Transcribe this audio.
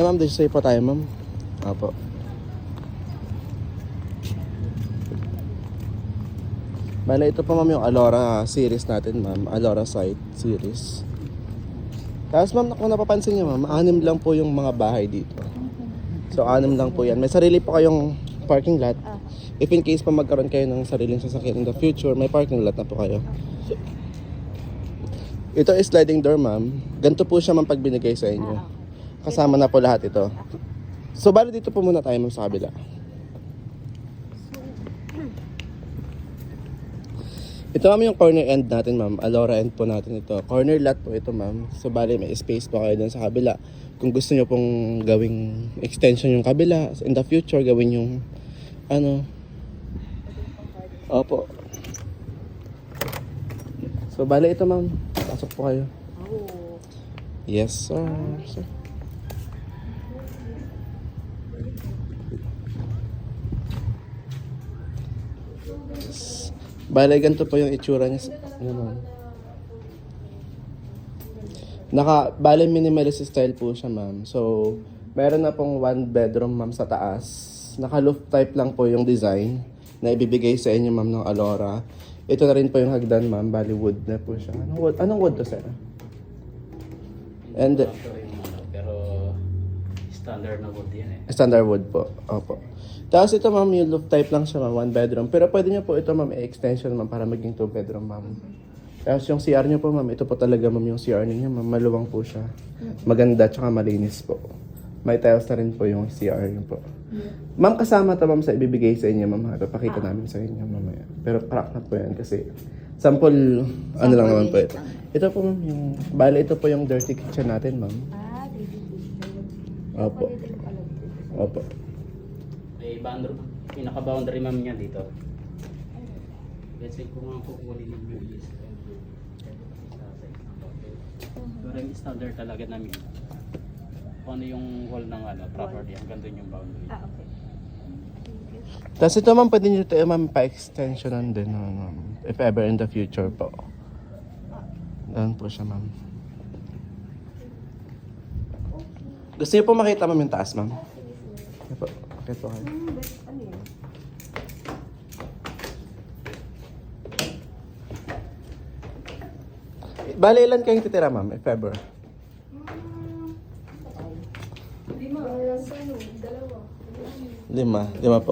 Ay ma'am, display po tayo ma'am. Apo. Bale, ito po ma'am yung Alora series natin ma'am. Alora site series. Tapos ma'am, kung napapansin nyo ma'am, 6 lang po yung mga bahay dito. So 6 lang po yan. May sarili po kayong parking lot. If in case pa magkaroon kayo ng sariling sasakyan in the future, may parking lot na po kayo. Ito is sliding door ma'am. Ganito po siya ma'am pag binigay sa inyo. Kasama na po lahat ito. So bali dito po muna tayo ma'am sa kabila. Ito ma'am yung corner end natin ma'am. Alora end po natin ito. Corner lot po ito ma'am. So bali may space po kayo dun sa kabila. Kung gusto nyo pong gawing extension yung kabila, in the future gawin yung ano. Opo. So bali ito ma'am. Pasok po kayo. Yes sir. Sir. Bale, ganito po yung itsura niya. Ano, bale, minimalist style po siya, ma'am. So, meron na pong 1 bedroom, ma'am, sa taas. Naka-loft type lang po yung design na ibibigay sa inyo, ma'am, ng Alora. Ito na rin po yung hagdan, ma'am. Bale, wood na po siya. Anong wood to, sir? And, pero standard na wood yan eh. Standard wood po. Opo. Tapos ito ma'am, yung loft type lang siya ma'am, 1 bedroom. Pero pwede nyo po ito ma'am, i-extension ma'am para maging 2 bedroom ma'am. Tapos yung CR nyo po ma'am, ito po talaga ma'am yung CR niyo ma'am, maluwang po siya. Maganda tsaka malinis po. May tiles na rin po yung CR nyo po. Ma'am, kasama to ma'am sa ibibigay sa inyo ma'am. Papakita namin sa inyo mamaya. Pero crack na po yan kasi sample ano lang naman po ito. Ito po ma'am, yung, bale ito po yung dirty kitchen natin ma'am. Opo. Opo. May pinaka-boundary ma'am niya dito. Let's say kung ang kukunin ninyo is pero yung standard talaga namin. Kung ano yung wall ng property, hanggang doon yung boundary. Okay. Tapos ito ma'am, pwede nyo ito ma'am pa-extensionan din ma'am. If ever in the future po. Ganun po siya ma'am. Gusto niyo po makita ma'am yung taas ma'am? Okay po. Okay po kayo. Bale, ilan kayong titira ma'am, if ever? 5. 5 po.